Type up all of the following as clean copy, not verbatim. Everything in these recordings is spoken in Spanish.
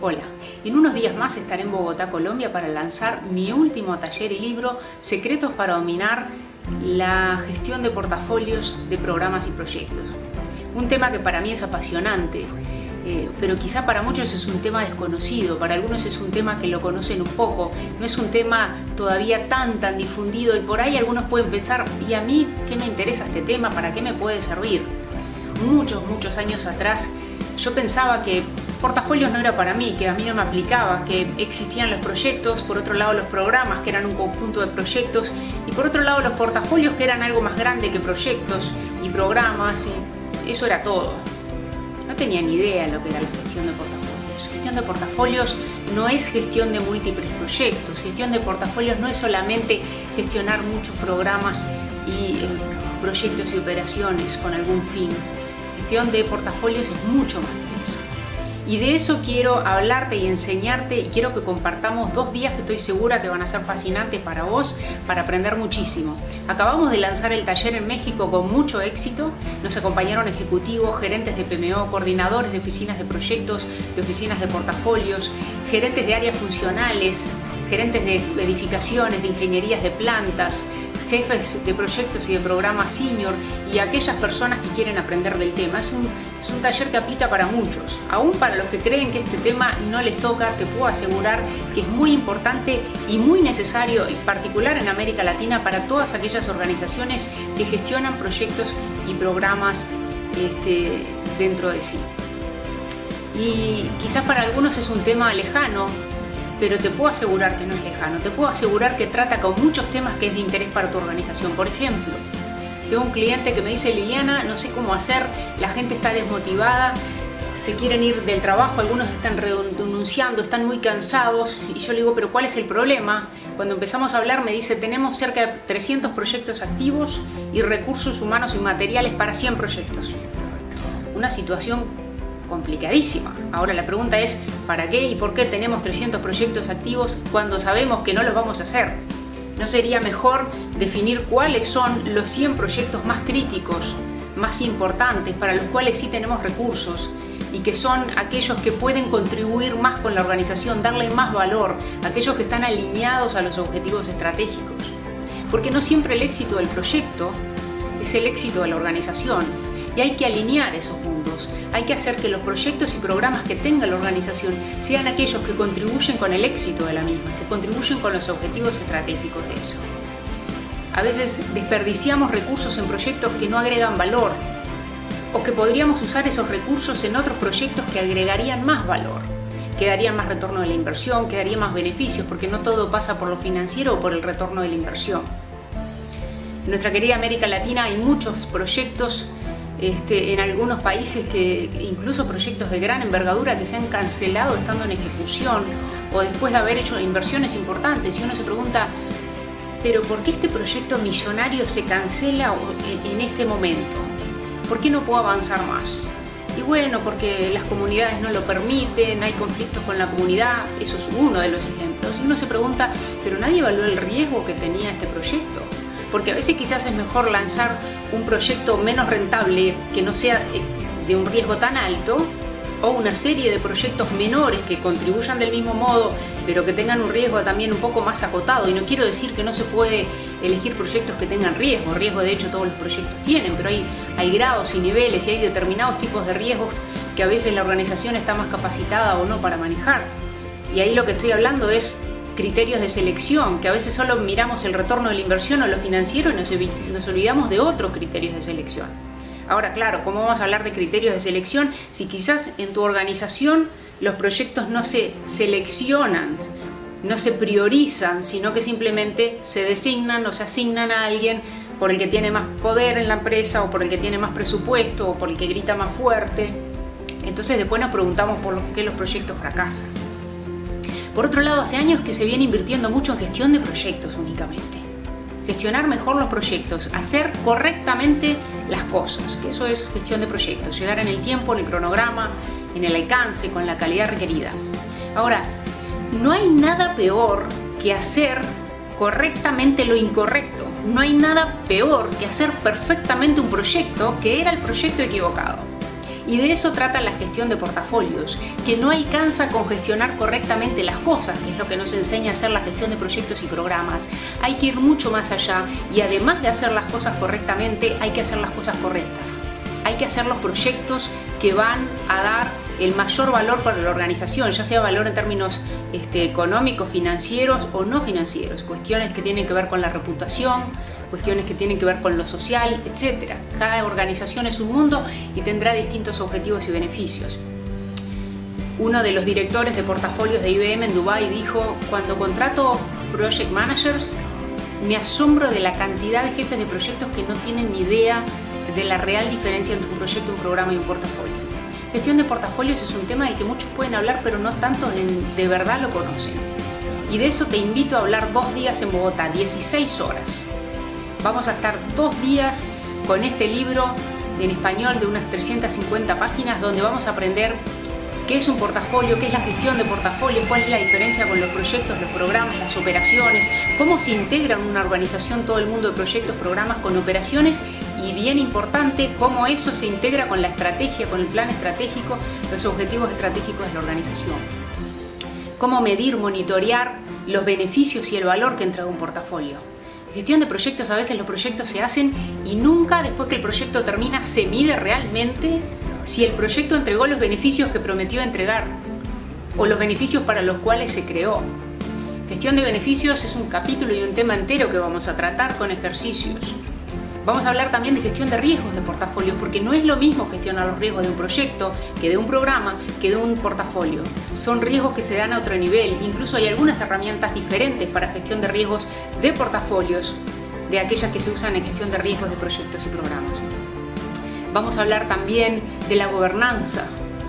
Hola, en unos días más estaré en Bogotá, Colombia, para lanzar mi último taller y libro Secretos para dominar la gestión de portafolios de programas y proyectos. Un tema que para mí es apasionante, pero quizá para muchos es un tema desconocido, para algunos es un tema que lo conocen un poco, no es un tema todavía tan difundido y por ahí algunos pueden pensar, ¿y a mí qué me interesa este tema? ¿Para qué me puede servir? Muchos años atrás yo pensaba que portafolios no era para mí, que a mí no me aplicaba, que existían los proyectos, por otro lado los programas, que eran un conjunto de proyectos, y por otro lado los portafolios, que eran algo más grande que proyectos y programas, y eso era todo. No tenía ni idea de lo que era la gestión de portafolios. Gestión de portafolios no es gestión de múltiples proyectos, gestión de portafolios no es solamente gestionar muchos programas y proyectos y operaciones con algún fin. Gestión de portafolios es mucho más que eso. Y de eso quiero hablarte y enseñarte, y quiero que compartamos 2 días que estoy segura que van a ser fascinantes para vos, para aprender muchísimo. Acabamos de lanzar el taller en México con mucho éxito. Nos acompañaron ejecutivos, gerentes de PMO, coordinadores de oficinas de proyectos, de oficinas de portafolios, gerentes de áreas funcionales, gerentes de edificaciones, de ingenierías de plantas, jefes de proyectos y de programas senior y aquellas personas que quieren aprender del tema. Es un taller que aplica para muchos, aún para los que creen que este tema no les toca. Te puedo asegurar que es muy importante y muy necesario, en particular en América Latina, para todas aquellas organizaciones que gestionan proyectos y programas dentro de sí. Y quizás para algunos es un tema lejano, pero te puedo asegurar que no es lejano, te puedo asegurar que trata con muchos temas que es de interés para tu organización. Por ejemplo, tengo un cliente que me dice: Liliana, no sé cómo hacer, la gente está desmotivada, se quieren ir del trabajo, algunos están renunciando, están muy cansados, y yo le digo, pero ¿cuál es el problema? Cuando empezamos a hablar me dice: tenemos cerca de 300 proyectos activos y recursos humanos y materiales para 100 proyectos. Una situación complicadísima. Ahora la pregunta es, ¿para qué y por qué tenemos 300 proyectos activos cuando sabemos que no los vamos a hacer? ¿No sería mejor definir cuáles son los 100 proyectos más críticos, más importantes, para los cuales sí tenemos recursos y que son aquellos que pueden contribuir más con la organización, darle más valor, aquellos que están alineados a los objetivos estratégicos? Porque no siempre el éxito del proyecto es el éxito de la organización. Y hay que alinear esos puntos, hay que hacer que los proyectos y programas que tenga la organización sean aquellos que contribuyen con el éxito de la misma, que contribuyen con los objetivos estratégicos de eso. A veces desperdiciamos recursos en proyectos que no agregan valor, o que podríamos usar esos recursos en otros proyectos que agregarían más valor, que darían más retorno de la inversión, que darían más beneficios, porque no todo pasa por lo financiero o por el retorno de la inversión. En nuestra querida América Latina hay muchos proyectos en algunos países, que incluso proyectos de gran envergadura que se han cancelado estando en ejecución o después de haber hecho inversiones importantes, y uno se pregunta, pero ¿por qué este proyecto millonario se cancela en este momento? ¿Por qué no puedo avanzar más? Y bueno, porque las comunidades no lo permiten, hay conflictos con la comunidad, eso es uno de los ejemplos. Y uno se pregunta, pero nadie evaluó el riesgo que tenía este proyecto. Porque a veces quizás es mejor lanzar un proyecto menos rentable, que no sea de un riesgo tan alto, o una serie de proyectos menores que contribuyan del mismo modo, pero que tengan un riesgo también un poco más acotado. Y no quiero decir que no se puede elegir proyectos que tengan riesgo. Riesgo, de hecho, todos los proyectos tienen, pero hay grados y niveles, y hay determinados tipos de riesgos que a veces la organización está más capacitada o no para manejar. Y ahí lo que estoy hablando es criterios de selección, que a veces solo miramos el retorno de la inversión o lo financiero y nos olvidamos de otros criterios de selección. Ahora, claro, ¿cómo vamos a hablar de criterios de selección si quizás en tu organización los proyectos no se seleccionan, no se priorizan, sino que simplemente se designan o se asignan a alguien por el que tiene más poder en la empresa, o por el que tiene más presupuesto, o por el que grita más fuerte? Entonces después nos preguntamos por qué los proyectos fracasan. Por otro lado, hace años que se viene invirtiendo mucho en gestión de proyectos únicamente. Gestionar mejor los proyectos, hacer correctamente las cosas, que eso es gestión de proyectos, llegar en el tiempo, en el cronograma, en el alcance, con la calidad requerida. Ahora, no hay nada peor que hacer correctamente lo incorrecto. No hay nada peor que hacer perfectamente un proyecto que era el proyecto equivocado. Y de eso trata la gestión de portafolios, que no alcanza con gestionar correctamente las cosas, que es lo que nos enseña a hacer la gestión de proyectos y programas. Hay que ir mucho más allá y además de hacer las cosas correctamente, hay que hacer las cosas correctas. Hay que hacer los proyectos que van a dar el mayor valor para la organización, ya sea valor en términos económicos, financieros o no financieros, cuestiones que tienen que ver con la reputación, cuestiones que tienen que ver con lo social, etc. Cada organización es un mundo y tendrá distintos objetivos y beneficios. Uno de los directores de portafolios de IBM en Dubái dijo: cuando contrato project managers, me asombro de la cantidad de jefes de proyectos que no tienen ni idea de la real diferencia entre un proyecto, un programa y un portafolio. Gestión de portafolios es un tema del que muchos pueden hablar, pero no tantos de verdad lo conocen. Y de eso te invito a hablar 2 días en Bogotá, 16 horas. Vamos a estar 2 días con este libro en español de unas 350 páginas, donde vamos a aprender qué es un portafolio, qué es la gestión de portafolios, cuál es la diferencia con los proyectos, los programas, las operaciones, cómo se integra en una organización todo el mundo de proyectos, programas con operaciones y, bien importante, cómo eso se integra con la estrategia, con el plan estratégico, los objetivos estratégicos de la organización. Cómo medir, monitorear los beneficios y el valor que entrega un portafolio. En gestión de proyectos, a veces los proyectos se hacen y nunca después que el proyecto termina se mide realmente si el proyecto entregó los beneficios que prometió entregar o los beneficios para los cuales se creó. Gestión de beneficios es un capítulo y un tema entero que vamos a tratar con ejercicios. Vamos a hablar también de gestión de riesgos de portafolios, porque no es lo mismo gestionar los riesgos de un proyecto que de un programa que de un portafolio. Son riesgos que se dan a otro nivel. Incluso hay algunas herramientas diferentes para gestión de riesgos de portafolios de aquellas que se usan en gestión de riesgos de proyectos y programas. Vamos a hablar también de la gobernanza,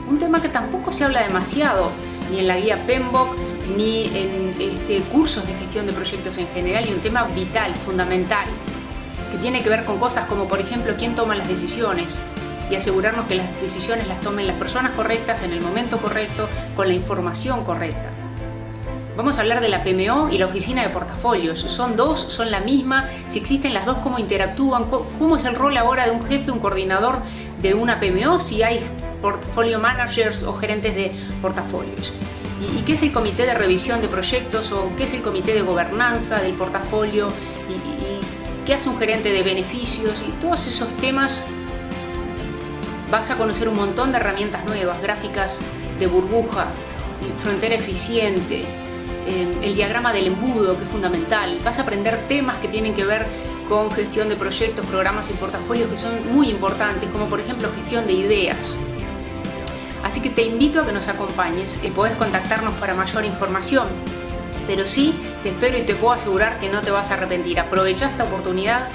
un tema que tampoco se habla demasiado, ni en la guía PMBOK, ni en cursos de gestión de proyectos en general, y un tema vital, fundamental, que tiene que ver con cosas como, por ejemplo, quién toma las decisiones y asegurarnos que las decisiones las tomen las personas correctas, en el momento correcto, con la información correcta. Vamos a hablar de la PMO y la oficina de portafolios. Son dos, son la misma. Si existen las dos, ¿cómo interactúan? ¿Cómo es el rol ahora de un jefe, un coordinador de una PMO? Si hay portfolio managers o gerentes de portafolios. ¿Y qué es el comité de revisión de proyectos? ¿O qué es el comité de gobernanza del portafolio? ¿Y qué hace un gerente de beneficios? Y todos esos temas vas a conocer un montón de herramientas nuevas, gráficas de burbuja, frontera eficiente, el diagrama del embudo, que es fundamental. Vas a aprender temas que tienen que ver con gestión de proyectos, programas y portafolios que son muy importantes, como por ejemplo gestión de ideas. Así que te invito a que nos acompañes y podés contactarnos para mayor información. Pero sí, te espero y te puedo asegurar que no te vas a arrepentir. Aprovecha esta oportunidad